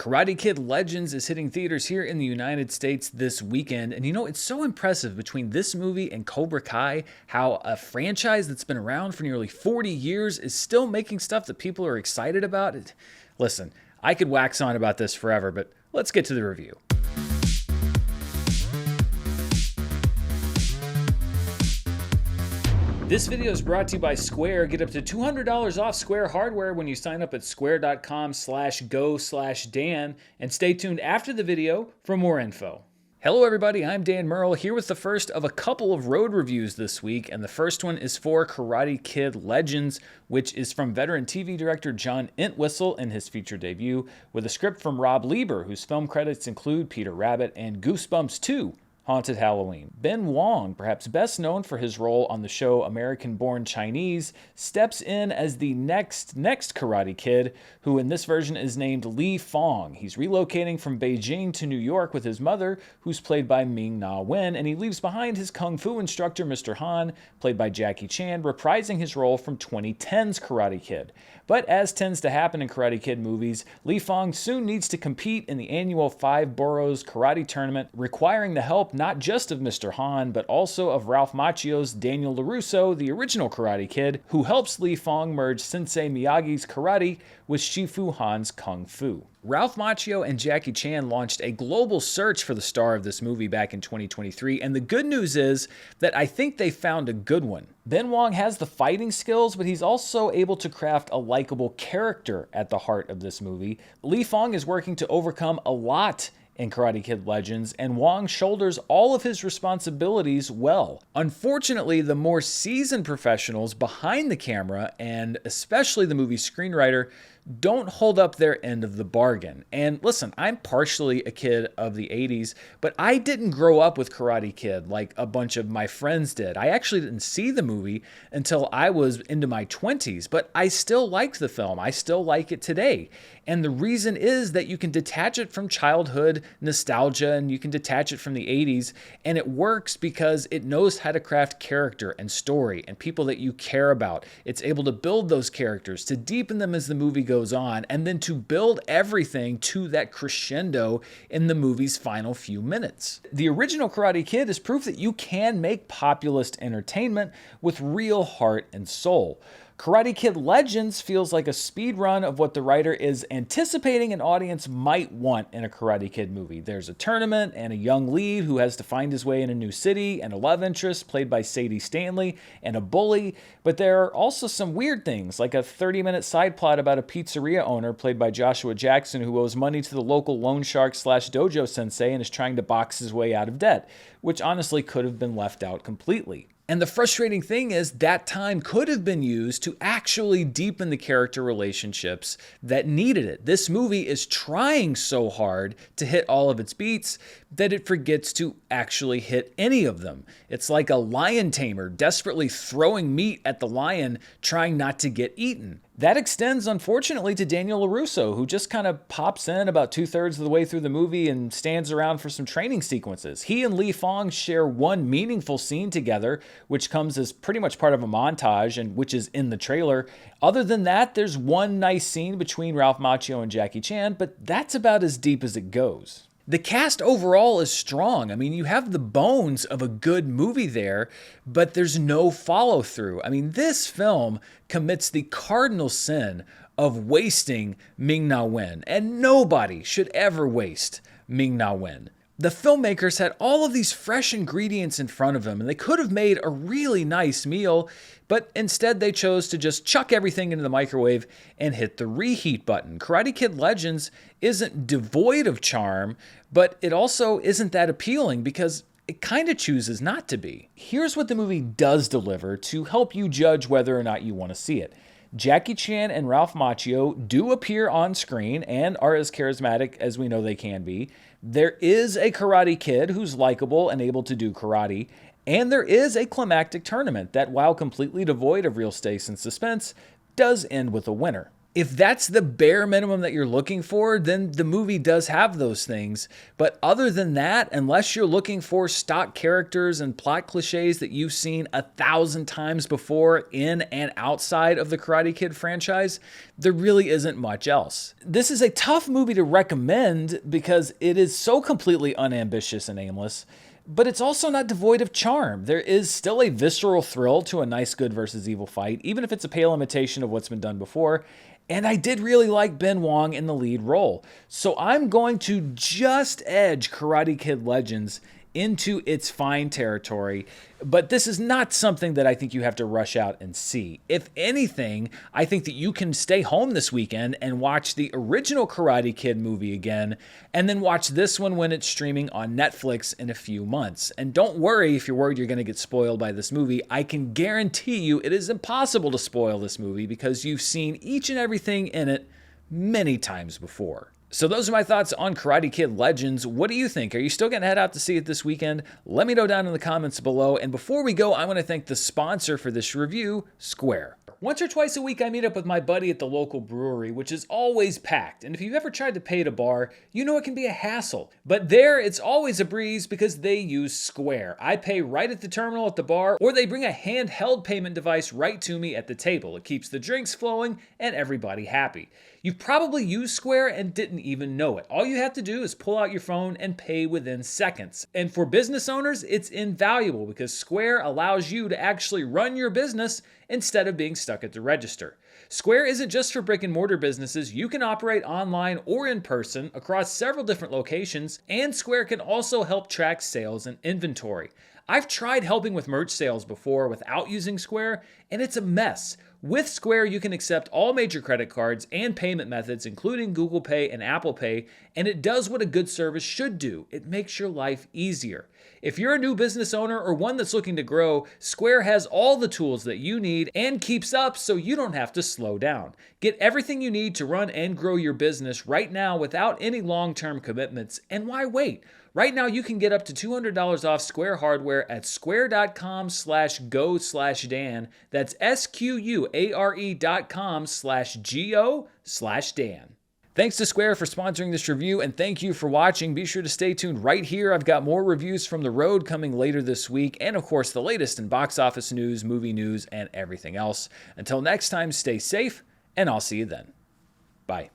Karate Kid Legends is hitting theaters here in the United States this weekend. And it's so impressive between this movie and Cobra Kai, how a franchise that's been around for nearly 40 years is still making stuff that people are excited about. Listen, I could wax on about this forever, but let's get to the review. This video is brought to you by Square. Get up to $200 off Square hardware when you sign up at square.com/go/Dan, and stay tuned after the video for more info. Hello everybody, I'm Dan Murrell here with the first of a couple of road reviews this week, and the first one is for Karate Kid Legends, which is from veteran TV director John Entwistle in his feature debut, with a script from Rob Lieber, whose film credits include Peter Rabbit and Goosebumps 2. Haunted Halloween. Ben Wong, perhaps best known for his role on the show American-Born Chinese, steps in as the next Karate Kid, who in this version is named Li Fong. He's relocating from Beijing to New York with his mother, who's played by Ming-Na Wen, and he leaves behind his kung fu instructor, Mr. Han, played by Jackie Chan, reprising his role from 2010's Karate Kid. But as tends to happen in Karate Kid movies, Li Fong soon needs to compete in the annual Five Boroughs Karate Tournament, requiring the help not just of Mr. Han, but also of Ralph Macchio's Daniel LaRusso, the original Karate Kid, who helps Li Fong merge Sensei Miyagi's karate with Shifu Han's kung fu. Ralph Macchio and Jackie Chan launched a global search for the star of this movie back in 2023, and the good news is that I think they found a good one. Ben Wong has the fighting skills, but he's also able to craft a likable character at the heart of this movie. Li Fong is working to overcome a lot in Karate Kid Legends, and Wong shoulders all of his responsibilities well. Unfortunately, the more seasoned professionals behind the camera, and especially the movie screenwriter, don't hold up their end of the bargain. And listen, I'm partially a kid of the 80s, but I didn't grow up with Karate Kid like a bunch of my friends did. I actually didn't see the movie until I was into my 20s, but I still liked the film. I still like it today. And the reason is that you can detach it from childhood nostalgia and you can detach it from the 80s, and it works because it knows how to craft character and story and people that you care about. It's able to build those characters, to deepen them as the movie goes on, and then to build everything to that crescendo in the movie's final few minutes. The original Karate Kid is proof that you can make populist entertainment with real heart and soul. Karate Kid Legends feels like a speed run of what the writer is anticipating an audience might want in a Karate Kid movie. There's a tournament and a young lead who has to find his way in a new city, and a love interest played by Sadie Stanley, and a bully, but there are also some weird things, like a 30-minute side plot about a pizzeria owner played by Joshua Jackson who owes money to the local loan shark/dojo sensei and is trying to box his way out of debt, which honestly could have been left out completely. And the frustrating thing is that time could have been used to actually deepen the character relationships that needed it. This movie is trying so hard to hit all of its beats that it forgets to actually hit any of them. It's like a lion tamer desperately throwing meat at the lion, trying not to get eaten. That extends, unfortunately, to Daniel LaRusso, who just kind of pops in about 2/3 of the way through the movie and stands around for some training sequences. He and Li Fong share one meaningful scene together, which comes as pretty much part of a montage and which is in the trailer. Other than that, there's one nice scene between Ralph Macchio and Jackie Chan, but that's about as deep as it goes. The cast overall is strong. I mean, you have the bones of a good movie there, but there's no follow-through. I mean, this film commits the cardinal sin of wasting Ming-Na Wen, and nobody should ever waste Ming-Na Wen. The filmmakers had all of these fresh ingredients in front of them, and they could have made a really nice meal, but instead they chose to just chuck everything into the microwave and hit the reheat button. Karate Kid Legends isn't devoid of charm, but it also isn't that appealing because it kind of chooses not to be. Here's what the movie does deliver to help you judge whether or not you want to see it. Jackie Chan and Ralph Macchio do appear on screen and are as charismatic as we know they can be. There is a Karate Kid who's likable and able to do karate, and there is a climactic tournament that, while completely devoid of real stakes and suspense, does end with a winner. If that's the bare minimum that you're looking for, then the movie does have those things. But other than that, unless you're looking for stock characters and plot cliches that you've seen 1,000 times before in and outside of the Karate Kid franchise, there really isn't much else. This is a tough movie to recommend because it is so completely unambitious and aimless. But it's also not devoid of charm. There is still a visceral thrill to a nice good versus evil fight, even if it's a pale imitation of what's been done before. And I did really like Ben Wong in the lead role. So I'm going to just edge Karate Kid Legends into its fine territory, but this is not something that I think you have to rush out and see. If anything, I think that you can stay home this weekend and watch the original Karate Kid movie again, and then watch this one when it's streaming on Netflix in a few months. And don't worry if you're worried you're going to get spoiled by this movie. I can guarantee you it is impossible to spoil this movie because you've seen each and everything in it many times before. So those are my thoughts on Karate Kid Legends. What do you think? Are you still going to head out to see it this weekend? Let me know down in the comments below. And before we go, I want to thank the sponsor for this review, Square. Once or twice a week, I meet up with my buddy at the local brewery, which is always packed. And if you've ever tried to pay at a bar, you know it can be a hassle. But there, it's always a breeze because they use Square. I pay right at the terminal at the bar, or they bring a handheld payment device right to me at the table. It keeps the drinks flowing and everybody happy. You've probably used Square and didn't even know it. All you have to do is pull out your phone and pay within seconds. And for business owners, it's invaluable because Square allows you to actually run your business instead of being stuck at the register. Square isn't just for brick and mortar businesses. You can operate online or in person across several different locations, and Square can also help track sales and inventory. I've tried helping with merch sales before without using Square, and it's a mess. With Square, you can accept all major credit cards and payment methods, including Google Pay and Apple Pay, and it does what a good service should do. It makes your life easier. If you're a new business owner or one that's looking to grow, Square has all the tools that you need and keeps up so you don't have to slow down. Get everything you need to run and grow your business right now without any long-term commitments, and why wait? Right now, you can get up to $200 off Square hardware at square.com/go/Dan. That's SQUARE.com/GO/Dan. Thanks to Square for sponsoring this review, and thank you for watching. Be sure to stay tuned right here. I've got more reviews from the road coming later this week, and of course, the latest in box office news, movie news, and everything else. Until next time, stay safe, and I'll see you then. Bye.